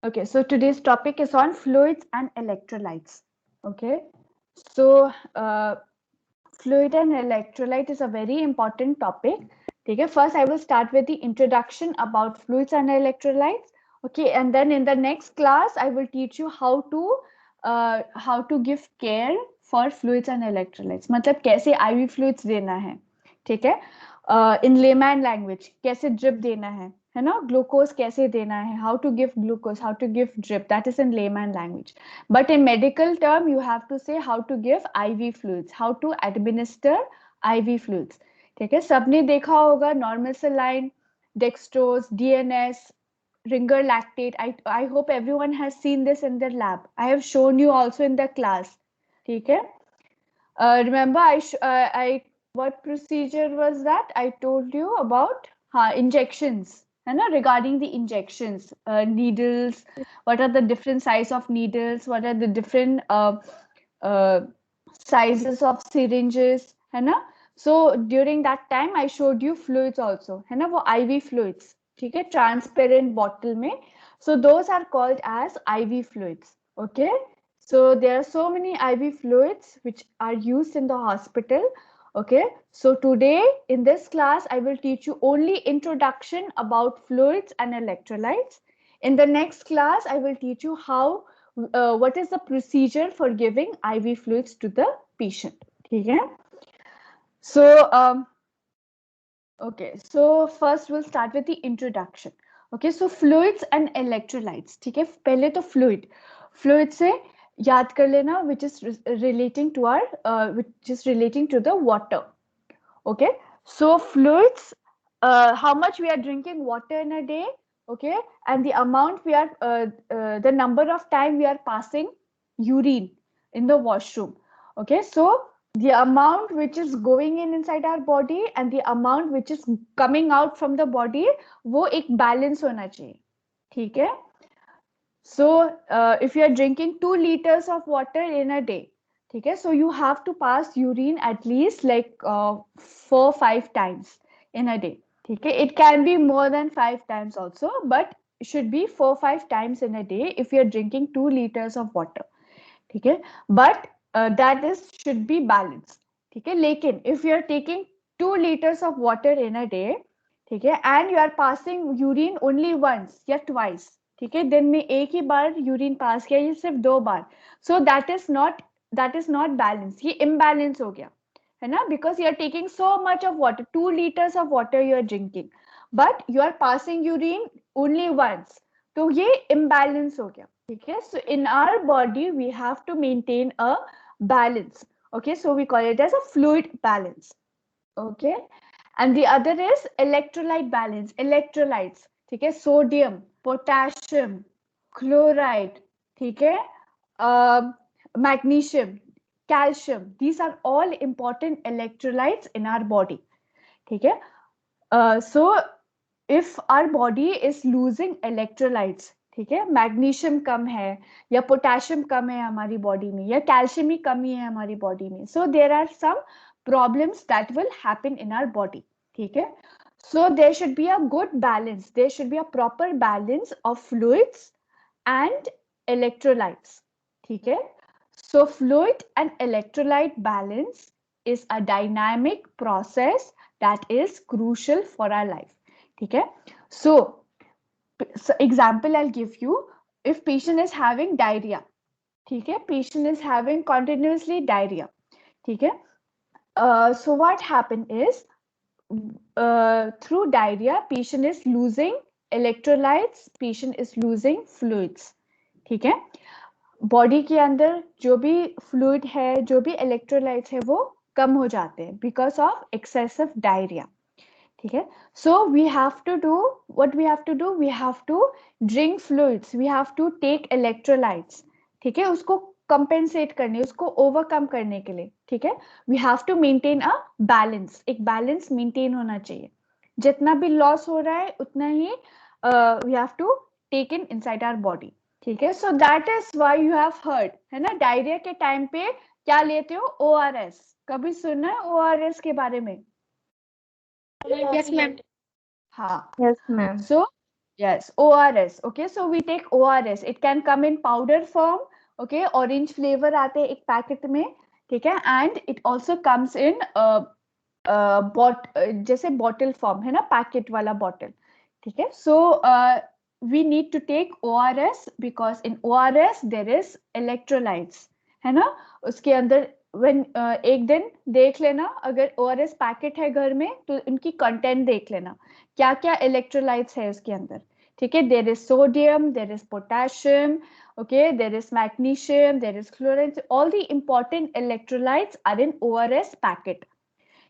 Okay, so today's topic is on fluids and electrolytes. Okay, so fluid and electrolyte is a very important topic. Okay, first I will start with the introduction about fluids and electrolytes. Okay, and then in the next class I will teach you how to give care for fluids and electrolytes. मतलब कैसे IV fluids देना है, ठीक है? In layman language कैसे drip देना है ना? Glucose कैसे देना है? How to give glucose? How to give drip? That is in layman language. But in medical term, you have to say how to give IV fluids, how to administer IV fluids. ठीक है, सबने देखा होगा normal saline, dextrose, DNS, ringer lactate. I hope everyone has seen this in their lab. I have shown you also in the class. ठीक है. Remember, I what procedure was that? I told you about injections, है ना? Regarding the injections, needles. What are the different size of needles? What are the different uh, sizes of syringes, है ना? So during that time, I showed you fluids also, है ना? वो IV fluids, ठीक है? Transparent bottle में. So those are called as IV fluids. Okay. So there are so many IV fluids which are used in the hospital. Okay. So today in this class, I will teach you only introduction about fluids and electrolytes. In the next class, I will teach you what is the procedure for giving IV fluids to the patient. Okay. So, okay, so first we'll start with the introduction. Okay, so fluids and electrolytes. ठीक है, पहले तो fluid से याद कर लेना, which is relating to the water. Okay, so fluids, how much we are drinking water in a day. Okay, and the amount the number of time we are passing urine in the washroom. Okay, so the amount which is going in inside our body and the amount which is coming out from the body, वो एक balance होना चाहिए. ठीक है. So if you are drinking 2 liters of water in a day, okay, so you have to pass urine at least like 4-5 times in a day. Okay, it can be more than 5 times also, but it should be 4-5 times in a day if you are drinking 2 liters of water. Okay, but that is should be balanced. Okay, लेकिन if you are taking 2 liters of water in a day, ठीक है, and you are passing urine only once या twice, ठीक है, दिन में एक ही बार urine pass किया, ये सिर्फ 2 बार, so that is not balance, ये imbalance हो गया, है ना? Because you are taking so much of water, 2 liters of water you are drinking, but you are passing urine only once, तो ये imbalance हो गया. ठीक है, so in our body we have to maintain a balance. Okay, so we call it as a fluid balance. Okay, and the other is electrolyte balance. Electrolytes, ठीक है, sodium, potassium, chloride, ठीक है, magnesium, calcium, these are all important electrolytes in our body. ठीक है, so if our body is losing electrolytes, ठीक है, magnesium कम है या पोटेशियम कम है हमारी बॉडी में या कैल्शियम ही कमी है हमारी बॉडी में, so there are some problems that will happen in our body. ठीक है, so there should be a good balance, there should be a proper balance of fluids and electrolytes. ठीक है, so fluid and electrolyte balance is a dynamic process that is crucial for our life. ठीक है, so example I'll give you. If patient is having diarrhea, ठीक है, patient is having continuously diarrhea, ठीक है, so what happened is through diarrhea patient is losing electrolytes, patient is losing fluids. ठीक है, body के अंदर जो भी फ्लूइड है, जो भी इलेक्ट्रोलाइट्स है, वो कम हो जाते हैं बिकॉज ऑफ एक्सेसिव डायरिया. ठीक है, so we have to do what we have to do, we have to drink fluids, we have to take electrolytes. ठीक है, उसको कंपेंसेट करने, उसको ओवरकम करने के लिए, ठीक है, we have to maintain a balance. एक बैलेंस मेंटेन होना चाहिए, जितना भी लॉस हो रहा है उतना ही we have to take in inside our body. ठीक है, so that is why you have heard, है ना, डायरिया के टाइम पे क्या लेते हो? ORS. कभी सुना है ORS के बारे में? Yes, ma'am. हाँ, Yes, ma'am. so Yes, ORS. Okay, so we take ORS. It can come in powder form. Okay, orange flavor आते हैं एक पैकेट में, ठीक है, and it also comes in जैसे बॉटल फॉर्म है ना, पैकेट वाला बॉटल, ठीक है. So we need to take ORS because in ORS there is electrolytes, है ना. उसके अंदर when एक दिन देख लेना, अगर ORS पैकेट है घर में तो इनकी कंटेंट देख लेना, क्या क्या इलेक्ट्रोलाइट्स है उसके अंदर, ठीक है. There is sodium, there is potassium, okay, there is magnesium, there is chlorine, all the important electrolytes are in ORS packet,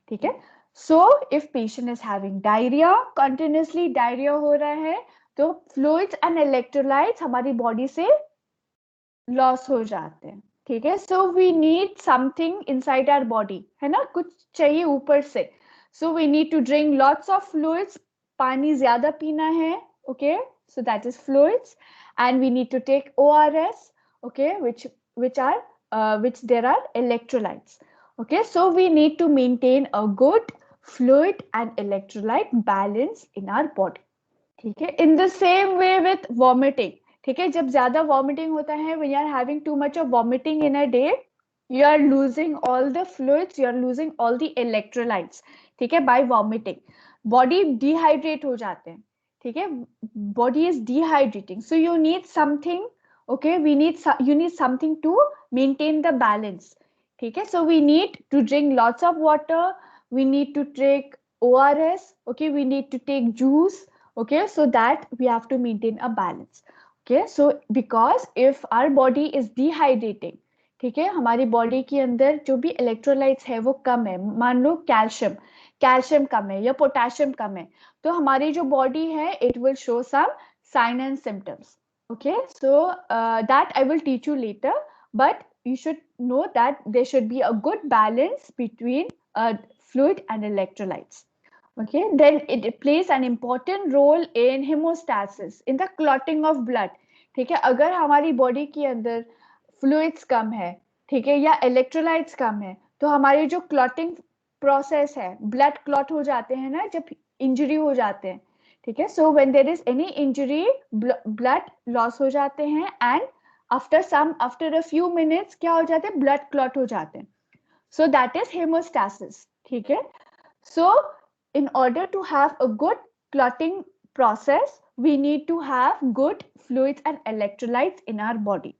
ठीक है. So if patient is having diarrhoea, continuously diarrhoea हो रहा है, तो फ्लूइड्स एंड इलेक्ट्रोलाइट्स हमारी body से loss हो जाते हैं, ठीक है. So we need something inside our body, है ना, कुछ चाहिए ऊपर से. So we need to drink lots of fluids, पानी ज्यादा पीना है, okay. So that is fluids. And we need to take ORS, okay, which there are electrolytes. Okay, so we need to maintain a good fluid and electrolyte balance in our body, ठीक है. In the same way with vomiting, ठीक है, जब ज्यादा vomiting होता है, when you are having too much of vomiting in a day, you are losing all the fluids, you are losing all the electrolytes, ठीक है, by vomiting. Body dehydrate हो जाते हैं, ठीक है. Body is dehydrating, so you need something, okay, you need something to maintain the balance, ठीक है. So we need to drink lots of water, we need to take ORS, okay, we need to take juice, okay, so that we have to maintain a balance, okay. So because if our body is dehydrating, ठीक है, हमारी body के अंदर जो भी electrolytes है वो कम है, मान लो कैल्शियम कम है या पोटेशियम कम है, तो हमारी जो बॉडी है it will show some sign and symptoms, okay. So that I will teach you later, but you should know that there should be a good balance between fluid and electrolytes, okay. Then it plays an important role in hemostasis, in the clotting of blood, ठीक है. अगर हमारी body के अंदर fluids कम है, ठीक है, या इलेक्ट्रोलाइट्स कम है, तो हमारी जो क्लॉटिंग प्रोसेस है, ब्लड क्लॉट हो जाते हैं ना जब इंजरी हो जाते हैं, ठीक है. So when there is any injury, blood loss हो जाते हैं, and after a few minutes क्या हो जाते हैं, ब्लड क्लॉट हो जाते हैं. सो दैट इज हेमोस्टैसिस, ठीक है. सो in order to have a good clotting process, we need to have good fluids and electrolytes in our body,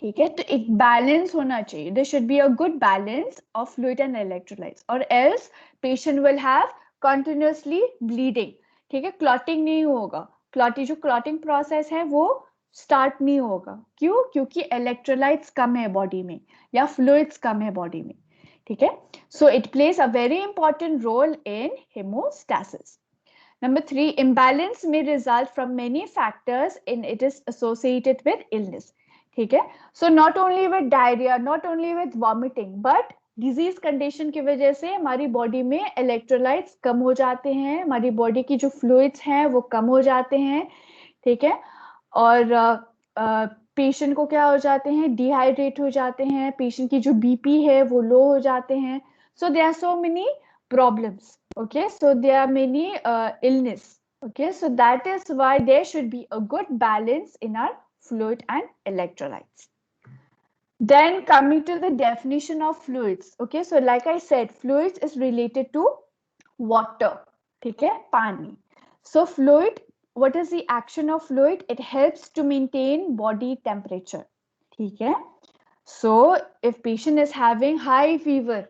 ठीक है. तो एक बैलेंस होना चाहिए, there should be a good balance of fluid and electrolytes, or else patient will have continuously bleeding, ठीक है. Clotting नहीं होगा, जो क्लॉटिंग प्रोसेस है वो स्टार्ट नहीं होगा. क्यों? क्योंकि इलेक्ट्रोलाइट्स कम है बॉडी में या फ्लूइड्स कम है बॉडी में, ठीक है. So it plays a very important role in haemostasis. Number 3, imbalance may result from many factors and it is associated with illness, ठीक है. So not only with diarrhea, not only with vomiting, but disease condition की वजह से हमारी body में electrolytes कम हो जाते हैं, हमारी बॉडी की जो फ्लूइड्स हैं वो कम हो जाते हैं, ठीक है. और पेशेंट को क्या हो जाते हैं, डिहाइड्रेट हो जाते हैं, पेशेंट की जो बीपी है वो लो हो जाते हैं. So there are so many problems, okay. So there are many illness, okay. So that is why there should be a good balance in our fluid and electrolytes. Then coming to the definition of fluids, okay. So like I said, fluids is related to water, ठीक है, पानी. So fluid, what is the action of fluid? It helps to maintain body temperature, ठीक है. So if patient is having high fever,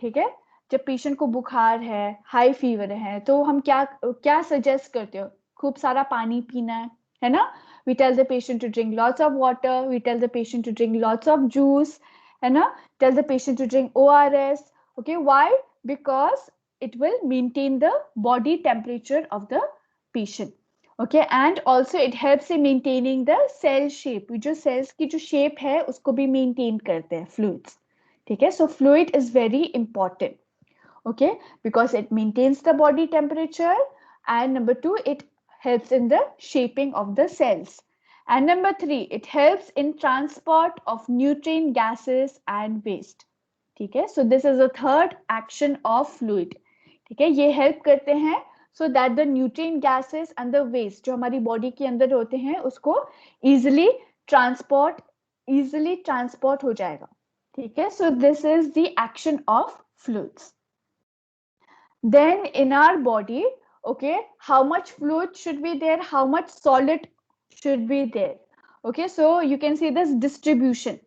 ठीक है, जब patient को बुखार है, हाई फीवर है, तो हम क्या सजेस्ट करते हो, खूब सारा पानी पीना है ना. We tell the patient to drink lots of water, we tell the patient to drink lots of juice, है ना. Tell the patient to drink ORS, okay. Why? Because it will maintain the body temperature of the patient, okay. And also it helps in maintaining the cell shape, जो cells की जो shape है उसको भी maintain करते हैं fluids, ठीक है. So fluid is very important, okay, because it maintains the body temperature, and number 2, it helps in the shaping of the cells, and number 3, it helps in transport of nutrient gases and waste, ठीक है. So this is the third action of fluid, ठीक है. ये help करते हैं so that the nutrient gases and the waste जो हमारी body के अंदर होते हैं उसको easily transport हो जाएगा. ठीक है, so this is the action of fluids. Then in our body, okay, how much fluid should be there, how much solid should be there? Okay, so you can see this distribution.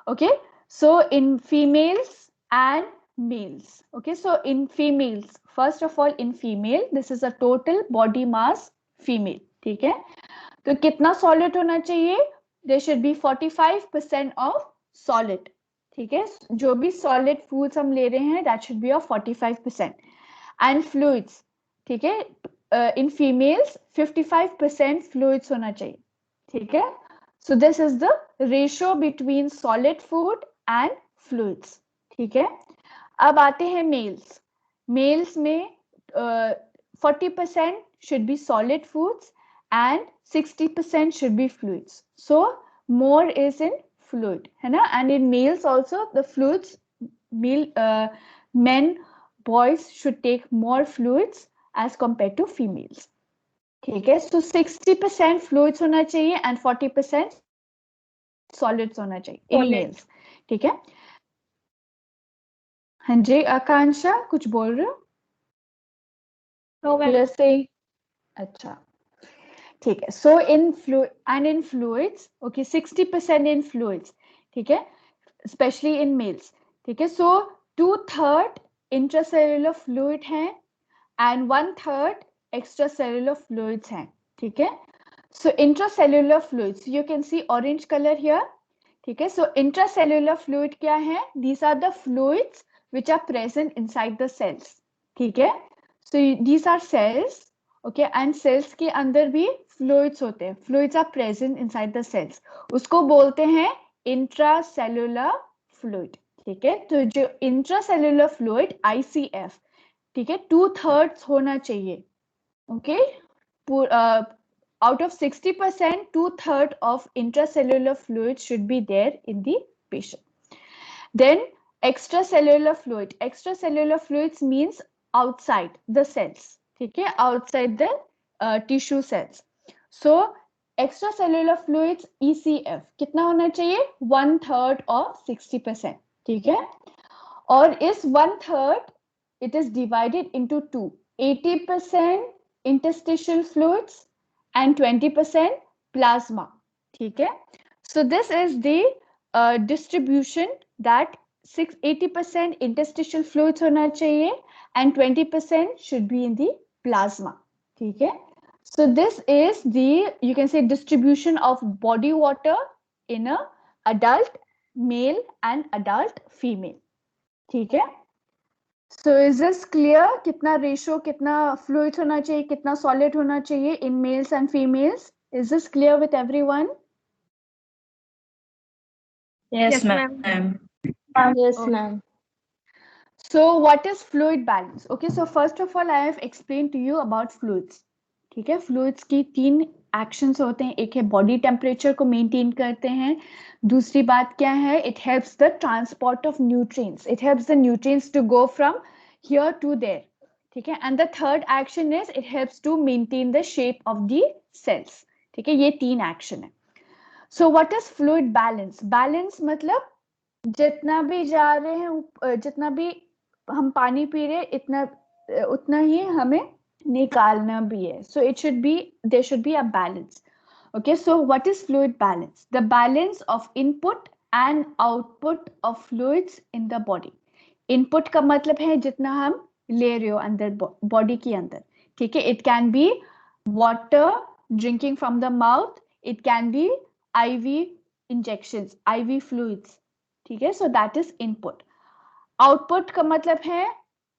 Okay, so in females and males. Okay, so in females, first of all, in female, this is a total body mass female. ठीक है, तो कितना solid होना चाहिए? There should be 45% of solid. ठीक है, जो भी solid foods हम ले रहे हैं, that should be of 45%. And fluids, ठीक है, in females 55% fluids होना चाहिए. ठीक है, so this is the ratio between solid food and fluids. ठीक है, अब आते हैं males. Males में 40% should be solid foods and 60% should be fluids. So more is in fluid, है ना? And in males also the fluids, men, boys should take more fluids as compared to females. ठीक है, so 60% fluids होना चाहिए and 40% solids होना चाहिए in males. ठीक है, हाँ जी आकांक्षा कुछ बोल रहे हो? saying अच्छा ठीक है, so in fluids, okay, 60% in fluids. ठीक है, especially in males. ठीक है, so 2/3 intracellular fluid है and 1/3 extracellular fluids हैं. ठीक है, so intracellular fluids, you can see orange color here. ठीक है, so intracellular fluid क्या है? These are the fluids which are present inside the cells. ठीक है, so these are cells, okay, and cells के अंदर भी fluids होते हैं. Fluids are present inside the cells. उसको बोलते हैं intracellular fluid. ठीक है, तो जो intracellular fluid ICF, ठीक है, 2/3 होना चाहिए. Okay, out of 60%, 2/3 of intracellular fluid should be there in the patient. Then extracellular fluid. Extracellular fluids means outside the cells. ठीक है, outside the tissue cells. So extracellular fluids ECF कितना होना चाहिए? 1/3 of 60%. ठीक है, और इस 1/3 it is divided into two. 80% interstitial fluids and 20% plasma. ठीक है, so this is the distribution that 80% interstitial fluids होना चाहिए and 20% should be in the plasma. ठीक है, so this is the, you can say, distribution of body water in a adult male and adult female. ठीक है, so is this clear? कितना ratio, कितना fluid होना चाहिए, कितना solid होना चाहिए in males and females? Is this clear with everyone? Yes, ma'am. Yes, ma'am. So what is fluid balance? Okay, so first of all I have explained to you about fluids. ठीक है, fluids की 3 actions होते हैं. एक है body temperature को maintain करते हैं. दूसरी बात क्या है? It helps the transport of nutrients. It helps the nutrients to go from here to there. ठीक है, and the third action is it helps to maintain the shape of the cells. ठीक है, ये 3 action है. So what is fluid balance? Balance मतलब जितना भी जा रहे हैं, जितना भी हम पानी पी रहे इतना उतना ही हमें निकालना भी है. So it should be, there should be a balance. Okay, so what is fluid balance? The balance of input and output of fluids in the body. Input का मतलब है जितना हम ले रहे हो अंदर बॉडी के अंदर. ठीक है, it can be water drinking from the mouth, it can be IV injections, IV fluids. ठीक है, so that is input. Output का मतलब है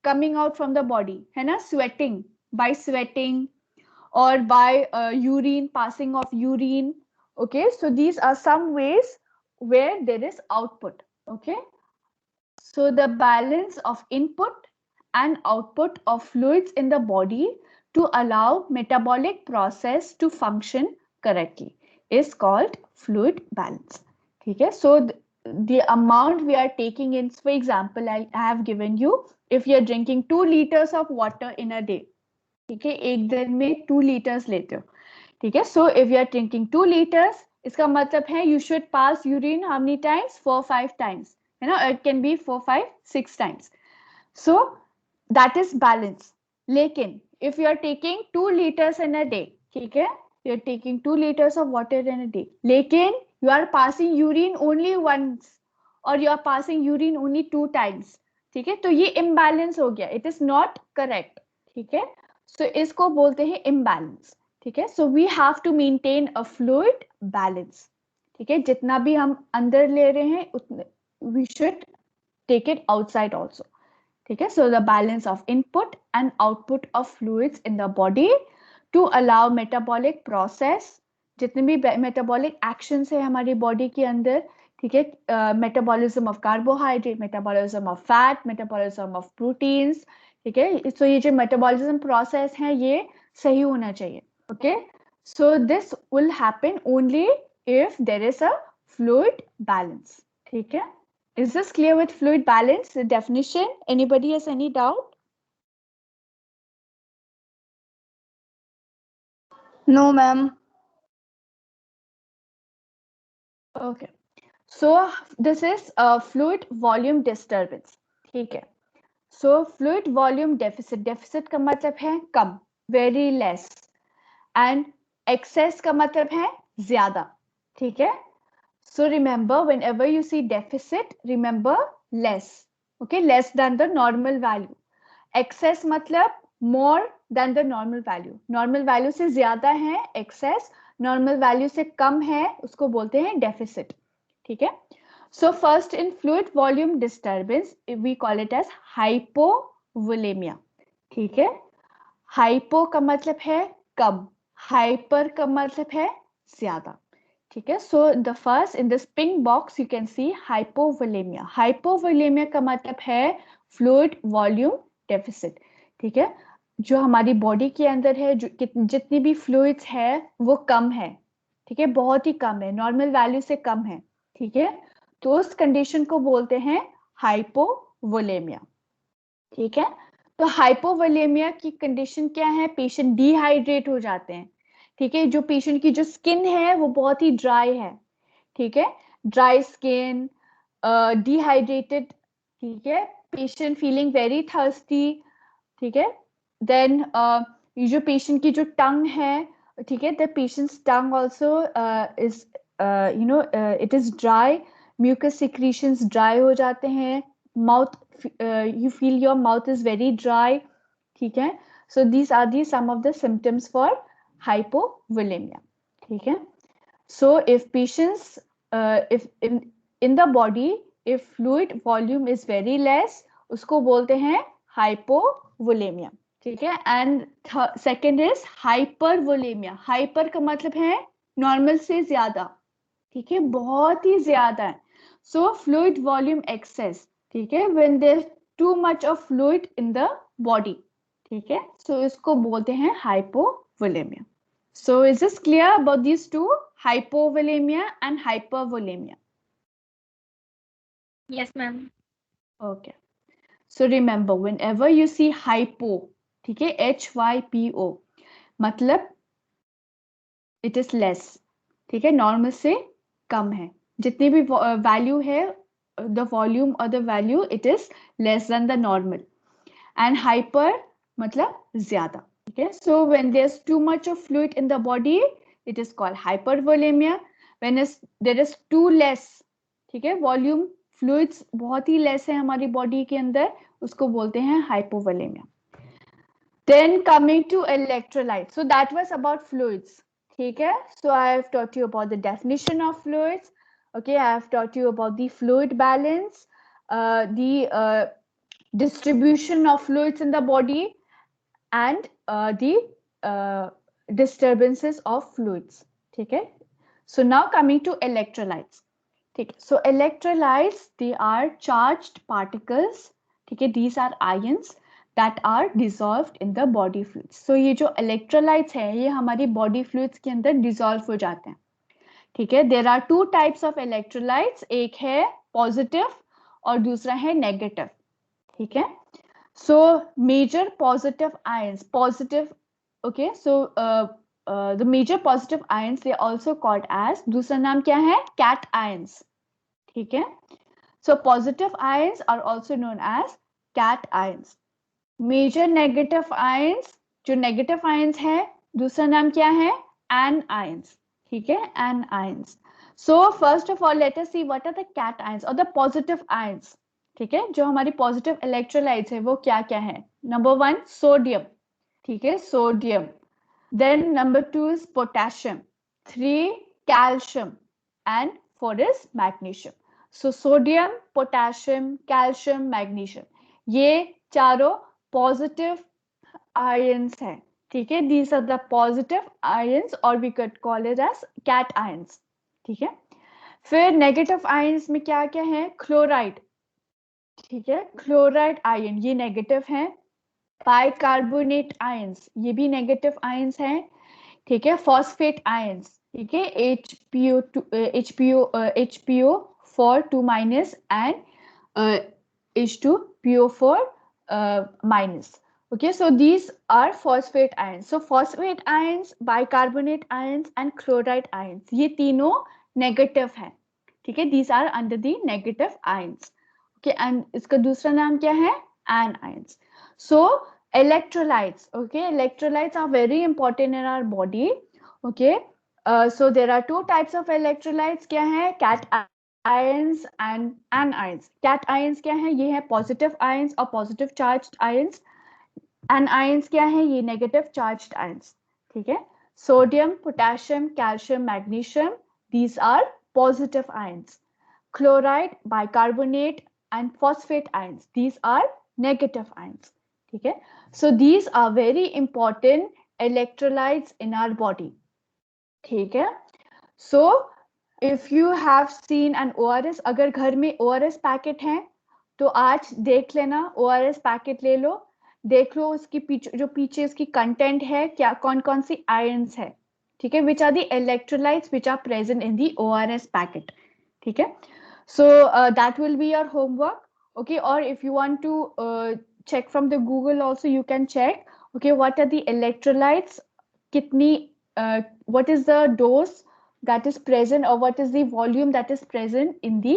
coming out from the body, है ना, sweating, by sweating or by urine, passing of urine. Okay, so these are some ways where there is output. Okay, so the balance of input and output of fluids in the body to allow metabolic process to function correctly is called fluid balance. ठीक है, so the amount we are taking in, for example, I have given you, if you're drinking 2 liters of water in a day, ठीक है, एक दिन में 2 litres लेते हो, ठीक है. So if you are drinking 2 litres, इसका मतलब है you should pass urine how many times, 4-5 times, है ना. It can be 4-5-6 times. So that is balance. लेकिन if you are taking 2 litres in a day, ठीक है, you are taking 2 liters of water in a day, लेकिन you are passing urine only once or you are passing urine only 2 times, ठीक है, तो ये imbalance हो गया, it is not correct, ठीक है. so इसको बोलते हैं imbalance, ठीक है. so we have to maintain a fluid balance, ठीक है. जितना भी हम अंदर ले रहे हैं उतने we should take it outside also, ठीक है. so the balance of input and output of fluids in the body to allow metabolic process, जितने भी metabolic actions है हमारी body के अंदर, ठीक है, metabolism of carbohydrate, metabolism of fat, metabolism of proteins, ठीक है. so ये जो metabolism process है ये सही होना चाहिए. okay, so this will happen only if there is a fluid balance, ठीक है. Is this clear with fluid balance, the definition? Anybody has any doubt? No, ma'am. Okay. So this is a fluid volume disturbance. ठीक है. So fluid volume deficit. Deficit का मतलब है कम, very less, and excess का मतलब है ज्यादा. ठीक है. So remember, whenever you see deficit, remember less. Okay, less than the normal value. Excess मतलब more than the normal value. Normal value से ज्यादा है excess, normal value से कम है उसको बोलते हैं deficit. ठीक है. So first in fluid volume disturbance, we call it as hypovolemia. ठीक है. Hypo का मतलब है कम, hyper का मतलब है ज्यादा. ठीक है. so the first in this pink box you can see hypovolemia. Hypovolemia का मतलब है fluid volume deficit. ठीक है. जो हमारी बॉडी के अंदर है, जो जितनी भी फ्लूइड्स है वो कम है, ठीक है, बहुत ही कम है, नॉर्मल वैल्यू से कम है. ठीक है. तो उस कंडीशन को बोलते हैं हाइपोवोलेमिया. ठीक है. तो हाइपोवोलेमिया की कंडीशन क्या है? पेशेंट डिहाइड्रेट हो जाते हैं. ठीक है. जो पेशेंट की जो स्किन है वो बहुत ही ड्राई है. ठीक है. Dry skin, dehydrated. ठीक है. Patient feeling very thirsty. ठीक है. देन ये जो पेशेंट की जो टंग है, ठीक है, the patient's tongue also is it is dry. Mucus secretions dry हो जाते हैं. Mouth, you feel your mouth is very dry. ठीक है. so these are the some of the symptoms for hypovolemia. ठीक है. so if patients if in the body if fluid volume is very less, उसको बोलते हैं hypovolemia. ठीक है. And second is hypervolaemia. Hyper का मतलब है नॉर्मल से ज्यादा. ठीक है, बहुत ही ज्यादा है. So fluid volume excess. ठीक है, when there is too much of fluid in the body. ठीक है. सो इसको बोलते हैं hypovolaemia. So is this clear about this two, hypovolaemia and hypervolaemia? Yes, ma'am. Okay. So remember, whenever you see hypo, ठीक है, HYPO, मतलब it is less. ठीक है, नॉर्मल से कम है. जितनी भी वैल्यू है, the volume or the value, it is less than the normal. And hyper मतलब ज्यादा. ठीक है. So when there's too much of fluid in the body, it is called hypervolemia. When there is too less, ठीक है, volume fluids बहुत ही less है हमारी body के अंदर, उसको बोलते हैं hypovolaemia. Then coming to electrolytes. So that was about fluids. ठीक है. So I have taught you about the definition of fluids. Okay, I have taught you about the fluid balance, the distribution of fluids in the body, and the disturbances of fluids. ठीक है. So now coming to electrolytes. ठीक है. So electrolytes, they are charged particles. ठीक है. These are ions that are dissolved in the body fluids. So ये जो electrolytes है ये हमारी body fluids के अंदर dissolve हो जाते हैं. ठीक है. There are two types of electrolytes. एक है positive और दूसरा है negative. ठीक है. So major positive ions, positive Okay, so the major positive ions, they are also called as, दूसरा नाम क्या है, cat ions. ठीक है, so positive ions are also known as cat ions. Major negative ions, जो negative ions है, दूसरा नाम क्या है, anions. ठीक है, anions. So first of all, let us see what are the cations or the positive ions. ठीक है, जो हमारी positive electrolytes है वो क्या क्या है. Number 1 sodium. ठीक है, sodium. Then number 2 is potassium. 3 calcium and 4 is magnesium. So sodium, potassium, calcium, magnesium, ये चारों positive ions हैं. ठीक है, these are the positive ions or we could call it as cat ions. ठीक है, फिर नेगेटिव आयंस में क्या क्या है, क्लोराइड. ठीक है, क्लोराइड आयन ये नेगेटिव है. बाइकार्बोनेट आयंस ये भी नेगेटिव आयंस हैं. ठीक है, फॉस्फेट आयंस. ठीक है, HPO 2 minus and H2PO4 minus. Okay, so these are phosphate ions. So phosphate ions, bicarbonate ions and chloride ions, ये तीनों नेगेटिव है. ठीक है, these are under the negative ions. Okay, and इसका दूसरा नाम क्या है, anions. So electrolytes. Okay, electrolytes are very important in our body. Okay, so there are two types of electrolytes. क्या है, cat ions and anions. Cat ions क्या है, ये है positive ions और positive charged ions. anions क्या है, ये negative charged ions. ठीक है, sodium, potassium, calcium, magnesium, these are positive ions. Chloride, bicarbonate and phosphate ions, these are negative ions. ठीक है, so these are very important electrolytes in our body. ठीक है, so if you have seen an ORS, अगर घर में ORS packet है तो आज देख लेना, ORS पैकेट ले लो, देख लो उसकी जो पीछे इसकी कंटेंट है, क्या कौन कौन सी आयंस है. ठीक है, which are the electrolytes which are present in the ORS packet. ठीक है, so that will be your homework. Okay, or if you want to check from the Google also, you can check. Okay, what are the electrolytes, kitni what is the dose that is present or what is the volume that is present in the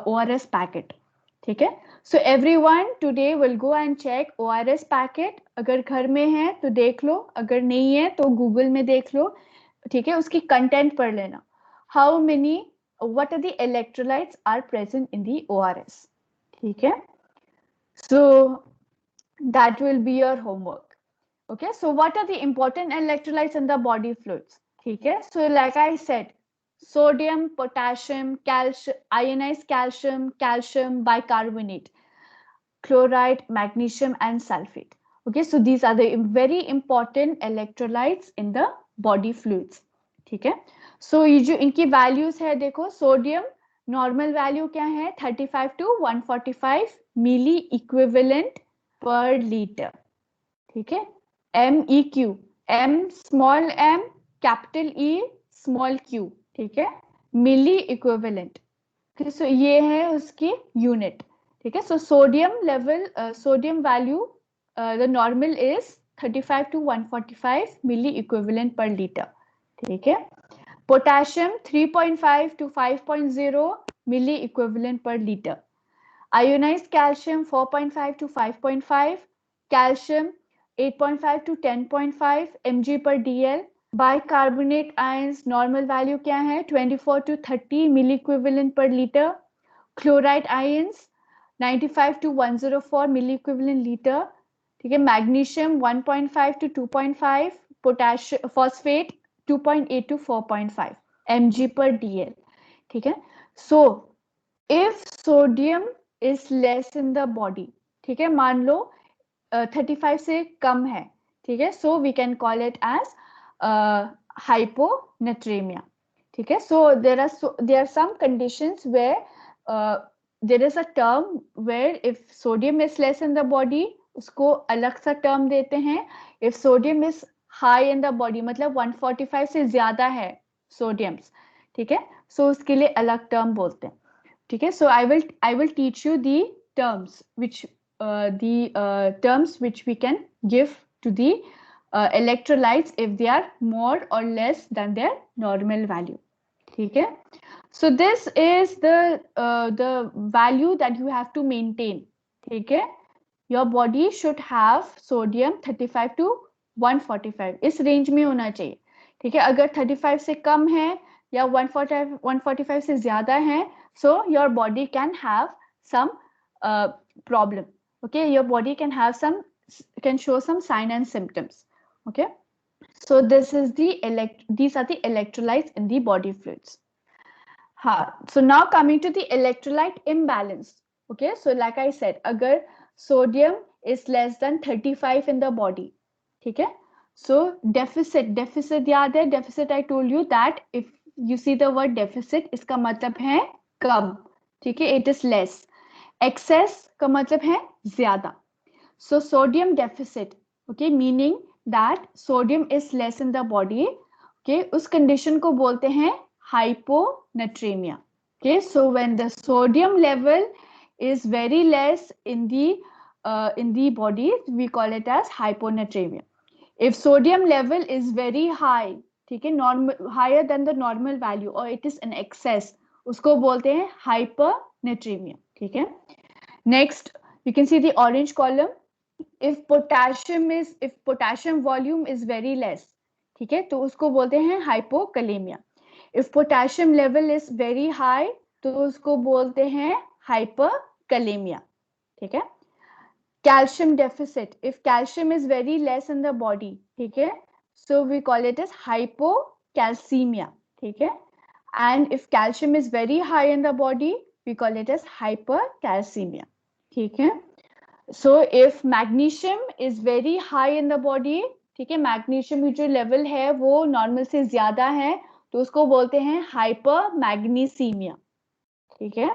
ORS packet. ठीक है, so everyone today will go and check ORS packet. अगर घर में है तो देख लो, अगर नहीं है तो Google में देख लो. ठीक है, उसकी कंटेंट पढ़ लेना. How many, what are the electrolytes are present in the ORS. ठीक है, so that will be your homework. Okay, so what are the important electrolytes in the body fluids. ठीक है, so like I said, sodium, potassium, calcium, ionized calcium, calcium, bicarbonate, chloride, magnesium and sulfate. Okay, so these are the very important electrolytes in the body fluids. ठीक है, so ये जो इनकी values है देखो, sodium normal value क्या है, 35 to 145 milli equivalent per liter. ठीक है, MEQ, M small m capital E small q. ठीक है, मिली इक्विवेलेंट. सो ये है उसकी यूनिट. ठीक है, so sodium level, sodium value the normal is 35 to 145 milliequivalent per litre. ठीक है, potassium 3.5 to 5.0 milliequivalent per litre. Ionised calcium 4.5 to 5.5, calcium 8.5 to 10.5 mg per dl. Bicarbonate ions normal value क्या है, 24 to 30 milli equivalent per liter. Chloride ions 95 to 104 milli equivalent liter. ठीक है, magnesium 1.5 to 2.5, potassium phosphate 2.8 to 4.5 mg per dl. ठीक है, so if sodium is less in the body, ठीक है, मान लो 35 से कम है. ठीक है, so we can call it as hyponatremia. ठीक है, so there are some conditions where there is a term where if sodium is less in the body, उसको अलग सा term देते हैं. if sodium is high in the body, मतलब 145 से ज्यादा है sodiums. ठीक है, so उसके लिए अलग term बोलते हैं. ठीक है, so I will teach you the terms which terms which we can give to the electrolytes if they are more or less than their normal value. ठीक है? So this is the value that you have to maintain. ठीक है? Your body should have sodium 35 to 145 इस range में होना चाहिए. ठीक है? अगर 35 से कम है या 145 से ज्यादा है, so your body can have some problem. Okay, your body can show some sign and symptoms. Okay, so these are the electrolytes in the body fluids. So now coming to the electrolyte imbalance. Okay, so like I said, agar sodium is less than 35 in the body, ठीक है? So deficit याद है? Deficit, I told you that if you see the word deficit, इसका मतलब है कम, ठीक है? It is less. Excess का मतलब है ज्यादा. So sodium deficit, okay, meaning that sodium is less in the body, okay, उस condition को बोलते हैं hyponatremia. Okay, so when the sodium level is very less in the body, we call it as hyponatremia. If sodium level is very high, ठीक है, normal, higher than the normal value, or it is in excess, उसको बोलते हैं hypernatremia. ठीक है? Next, you can see the orange column. If potassium volume is very less, ठीक है, तो उसको बोलते हैं hypokalemia. If potassium level is very high, तो उसको बोलते हैं hyperkalemia. ठीक है? Calcium deficit. If calcium is very less in the body, ठीक है, so we call it as hypocalcemia. ठीक है? And if calcium is very high in the body, we call it as hypercalcemia. ठीक है? So if magnesium is very high in the body, ठीक है, magnesium की जो level है वो normal से ज्यादा है, तो उसको बोलते हैं hypermagnesemia. ठीक है?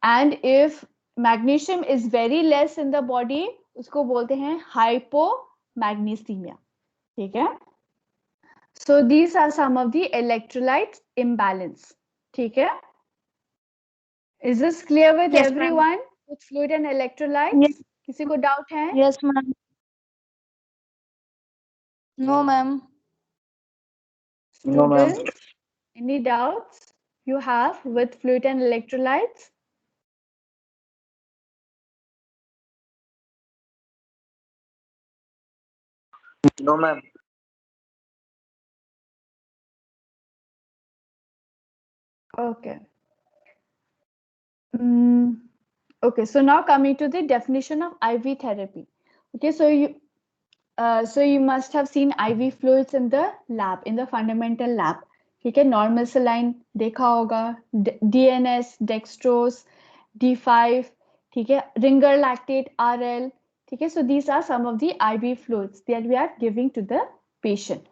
And if magnesium is very less in the body, उसको बोलते हैं hypomagnesemia. ठीक है? So these are some of the electrolyte imbalance. ठीक है? Is this clear with Yes, everyone? With fluid and electrolytes? Yes. किसी को doubt है? Yes, ma'am. No, ma'am. No, ma'am. Students, any doubts you have with fluid and electrolytes? No, ma'am. Okay. Okay, so now coming to the definition of IV therapy. Okay, so you must have seen IV fluids in the lab, in the fundamental lab. ठीक है, normal saline देखा होगा, DNS, dextrose, D5, ठीक है, ringer lactate, RL, ठीक है. So these are some of the IV fluids that we are giving to the patient.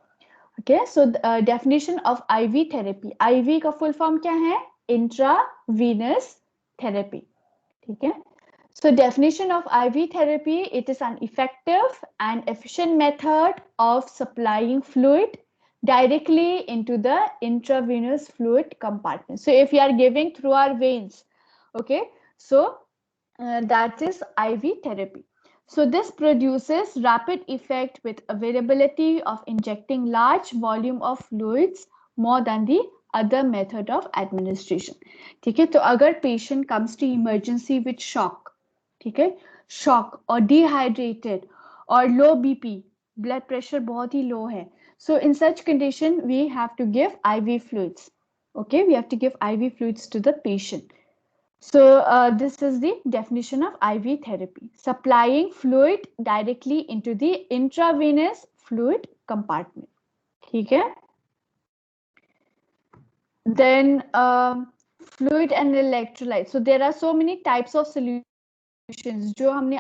Okay, so definition of IV therapy. IV का full form क्या है? Intravenous therapy. ठीक है. So definition of IV therapy, it is an effective and efficient method of supplying fluid directly into the intravenous fluid compartment. So if you are giving through our veins, okay, so that is IV therapy. So this produces rapid effect with availability of injecting large volume of fluids more than the other method of administration. ठीक है, तो अगर patient comes to emergency with shock, ठीक है, shock or dehydrated or low BP, blood pressure बहुत ही low है, so in such condition we have to give IV fluids. Okay, we have to give IV fluids to the patient. So this is the definition of IV therapy: supplying fluid directly into the intravenous fluid compartment. ठीक है? Then fluid and electrolytes. So there are so many types of solutions. जो हमने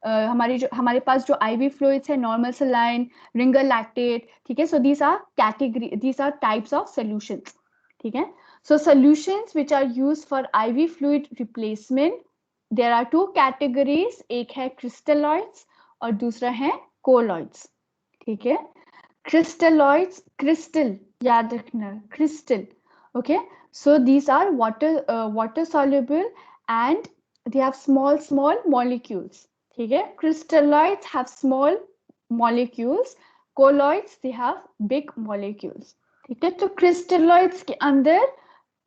हमारे पास जो IV fluids है, normal saline, ringer lactate, ठीक है, so these are types of solutions. ठीक है, so solutions which are used for IV fluid replacement, there are two categories. एक है crystalloids और दूसरा है colloids. ठीक है, crystalloids, crystal याद रखना, crystal. Okay, so these are water soluble and they have small molecules. ठीक है, crystalloids have small molecules. Colloids, they have big molecules. ठीक है, तो crystalloids के अंदर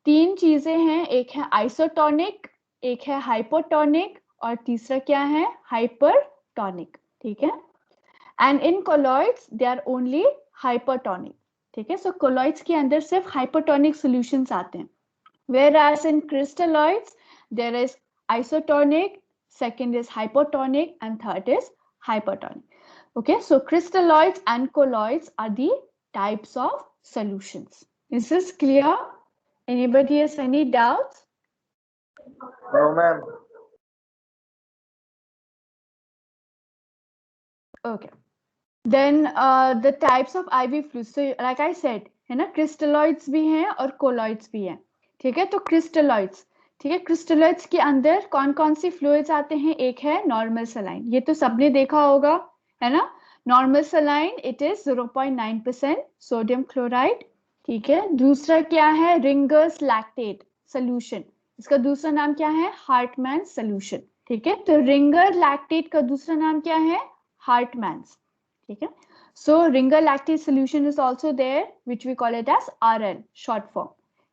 तीन चीजें हैं, एक है आइसोटोनिक, एक है हाइपोटोनिक और तीसरा क्या है, हाइपरटोनिक. ठीक है, and in colloids they are only hypertonic. ठीक है, सो कोलॉइड्स के अंदर सिर्फ हाइपरटोनिक सॉल्यूशंस आते हैं, whereas in crystalloids there is isotonic, second is hypotonic and third is hypertonic. Okay, so crystalloids and colloids are the types of solutions. Is this clear? Anybody has any doubts? No, ma'am. Okay, then the types of IV fluids. So like I said, है ना, crystalloids भी हैं और colloids भी हैं. ठीक है, तो crystalloids, ठीक है, crystalloids के अंदर कौन कौन सी फ्लूइड्स आते हैं, एक है नॉर्मल सलाइन, ये तो सबने देखा होगा, है ना. Normal saline it is 0.9% sodium chloride. ठीक है, दूसरा क्या है, रिंगर्स लैक्टेट सोल्यूशन, इसका दूसरा नाम क्या है, हार्टमैन सोल्यूशन. ठीक है, तो रिंगर लैक्टेट का दूसरा नाम क्या है, हार्टमैन्स. ठीक है, so ringer lactate solution is also there, which we call it as RL short form.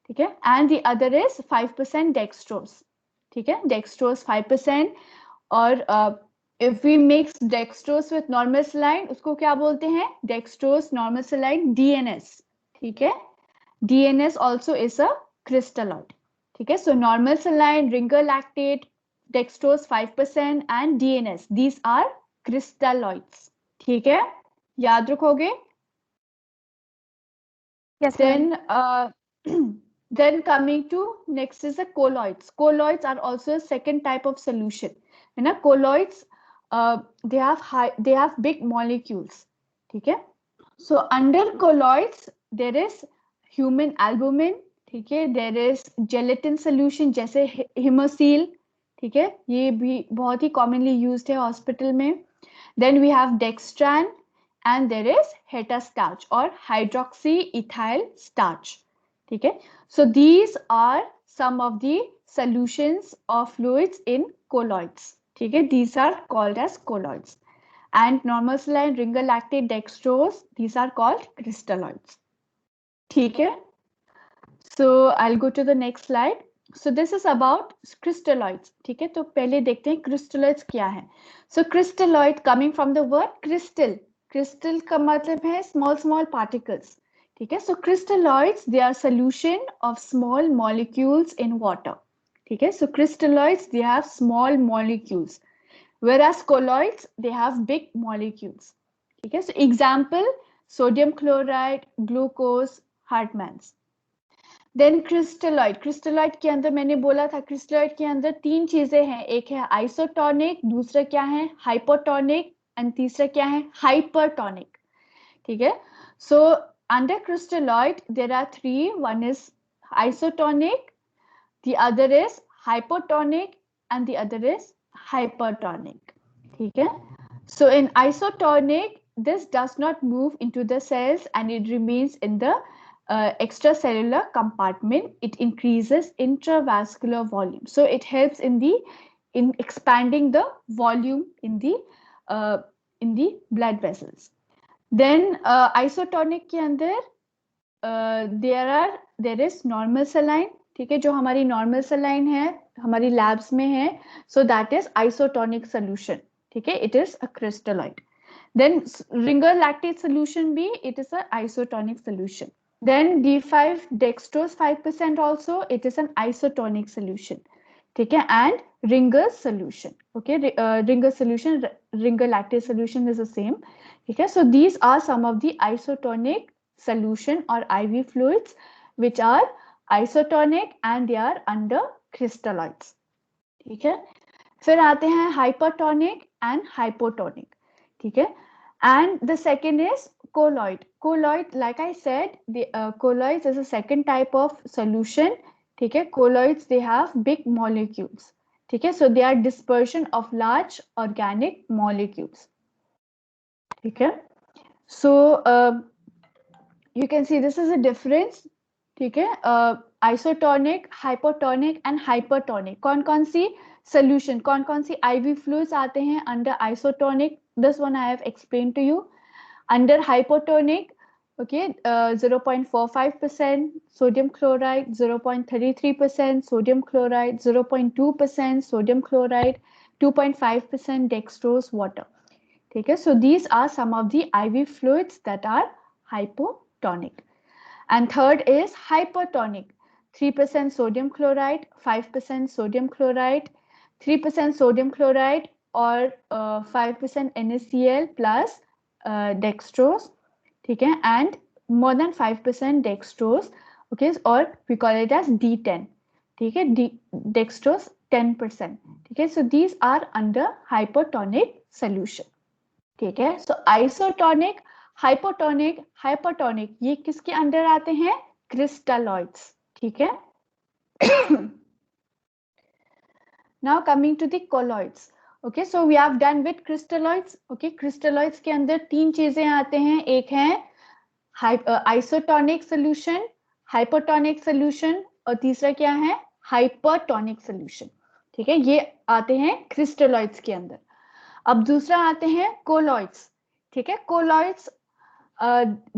ठीक है, and the other is 5% dextrose. ठीक है, dextrose 5%. और if we mix dextrose with normal saline, उसको क्या बोलते हैं, dextrose normal saline DNS. ठीक है, DNS also is a crystalloid. ठीक है, so normal saline, ringer lactate, dextrose 5% and DNS, these are crystalloids. ठीक है, याद रखोगे. Yes, Then coming to next is the colloids. Colloids are also a second type of solution. है ना, colloids they have big molecules. ठीक है, so under colloids there is human albumin. ठीक है, there is gelatin solution जैसे hemosil. ठीक है, ये भी बहुत ही commonly used है hospital में. Then we have dextran and there is hetastarch or hydroxyethyl starch. ठीक है, so these are some of the solutions of fluids in colloids. ठीक है, these are called as colloids. And normal saline, ringer lactate, dextrose, these are called crystalloids. ठीक है, so I'll go to the next slide. So this is about crystalloids. ठीक है, तो पहले देखते हैं crystalloids क्या है. So crystalloid coming from the word crystal. Crystal का मतलब है small particles. ठीक है, so crystalloids they are solution of small molecules in water. ठीक है, so crystalloids they have small molecules, whereas colloids they have big molecules. ठीक है, so example sodium chloride, glucose, Hartmann's. Then crystalloid. Crystalloid के अंदर मैंने बोला था, crystalloid के अंदर तीन चीजें हैं, एक है आइसोटोनिक, दूसरा क्या है हाइपोटोनिक एंड तीसरा क्या है हाइपरटोनिक. ठीक है, so under crystalloid there are three, one is isotonic, the other is hypotonic and the other is hypertonic. ठीक है, so in isotonic this does not move into the cells and it remains in the extracellular compartment. It increases intravascular volume, so it helps in expanding the volume in the blood vessels. Then isotonic के अंदर there is normal saline. ठीक है, जो हमारी normal saline है हमारी labs में है, so that is isotonic solution. ठीक है, it is a crystalloid. Then ringer lactate solution भी, it is a isotonic solution. Then D5 dextrose 5% also, it is an isotonic solution. ठीक है, and ringer solution. Okay, ringer solution, ringer lactate solution is the same. ठीक है, so these are some of the isotonic solution or IV fluids which are isotonic and they are under crystalloids. ठीक है, फिर आते हैं hypertonic and hypotonic. ठीक है, and the second is colloid. Colloid, like I said, the colloids is a second type of solution. ठीक है, colloids they have big molecules. ठीक है, so they are dispersion of large organic molecules. ठीक है, so you can see this is a difference. ठीक है, isotonic, hypotonic and hypertonic. कौन कौन सी solution, कौन कौन सी IV fluids आते हैं under isotonic this one I have explained to you. Under hypotonic, okay, 0.45% sodium chloride, 0.33% sodium chloride, 0.2% sodium chloride, 2.5% dextrose water. Okay, so these are some of the IV fluids that are hypotonic. And third is hypertonic. 3% sodium chloride, 5% sodium chloride, 3% sodium chloride, or 5% NaCl plus dextrose, okay, and more than 5% dextrose, okay, or we call it as D10, okay, dextrose 10%, okay. So these are under hypertonic solution, okay. So isotonic, hypotonic, hypotonic ये किसके under आते हैं? Crystalloids, ठीक है. Now coming to the colloids. Okay, so we have done with crystalloids. Okay, crystalloids के अंदर तीन चीजें आते हैं. एक है isotonic solution, hypotonic solution, और तीसरा क्या है? Hypertonic solution. ठीक है, ये आते हैं crystalloids के अंदर. अब दूसरा आते हैं colloids. ठीक है, colloids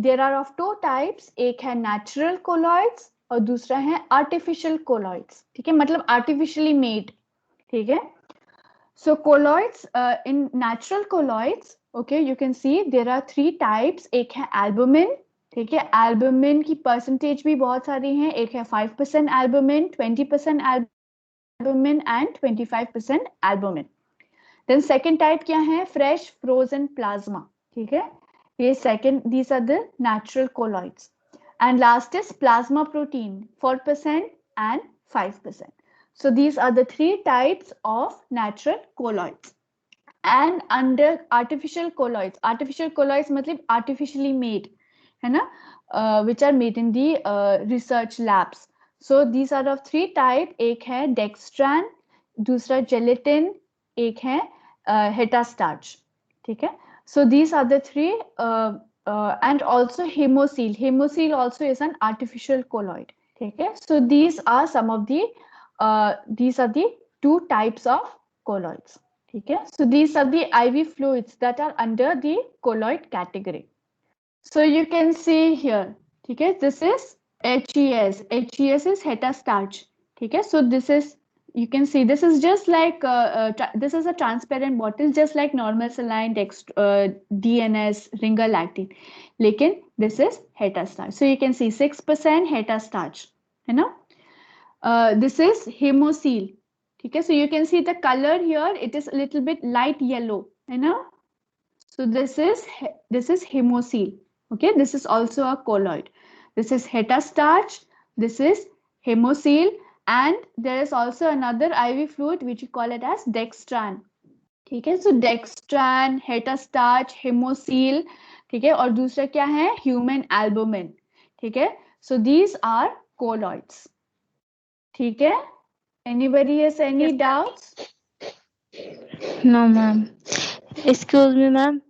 there are of two types. एक है natural colloids और दूसरा है artificial colloids. ठीक है, मतलब artificially made. ठीक है. So colloids, in natural colloids, okay, you can see there are three types. एक है albumin. ठीक है, albumin की percentage भी बहुत सारी हैं. एक है 5% albumin, 20% albumin and 25% albumin. Then second type क्या है? Fresh frozen plasma. ठीक है, ये second, these are the natural colloids. And last is plasma protein, 4% and 5%. So these are the three types of natural colloids. And under artificial colloids मतलब artificially made, है ना, which are made in the research labs. So these are of three type. एक है dextran, दूसरा gelatin, एक है hetastarch. ठीक है. So these are the three, and also hemosil. Hemosil also is an artificial colloid. Okay, so these are some of the two types of colloids. Okay, so these are the IV fluids that are under the colloid category. So you can see here. Okay, this is HES. HES is hetastarch. Okay, so this is, you can see this is just like this is a transparent bottle, just like normal saline, DNS, ringer lactate. Lekin this is hetastarch. So you can see 6% hetastarch, you know. This is hemosil. Okay, so you can see the color here, it is a little bit light yellow, you know. So this is hemosil. Okay, this is also a colloid. This is hetastarch, this is hemosil, and there is also another IV fluid which we call it as dextran. ठीक है, so dextran, hetastarch, hemosil, ठीक है, और दूसरा क्या है? Human albumin. ठीक है, so these are colloids. ठीक है, anybody has any doubts? No, ma'am. Excuse me, ma'am.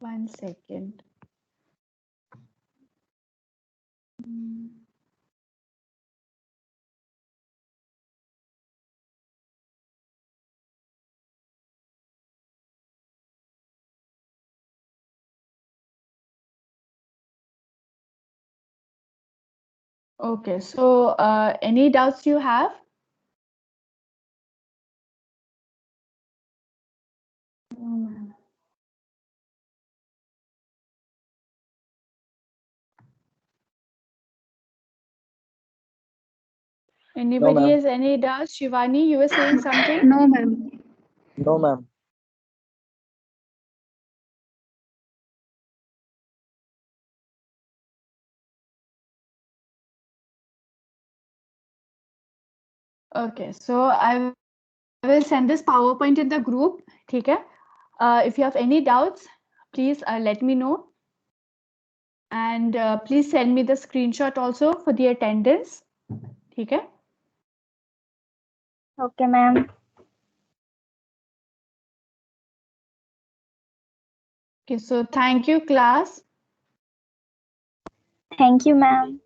1 second. Okay, so any doubts you have? Anybody has any doubts? Shivani, you were saying something? No, ma'am. No, ma'am. Okay, so I will send this PowerPoint in the group. ठीक है? If you have any doubts, please let me know. And please send me the screenshot also for the attendance. ठीक है? Okay, ma'am. Okay, so thank you, class. Thank you, ma'am.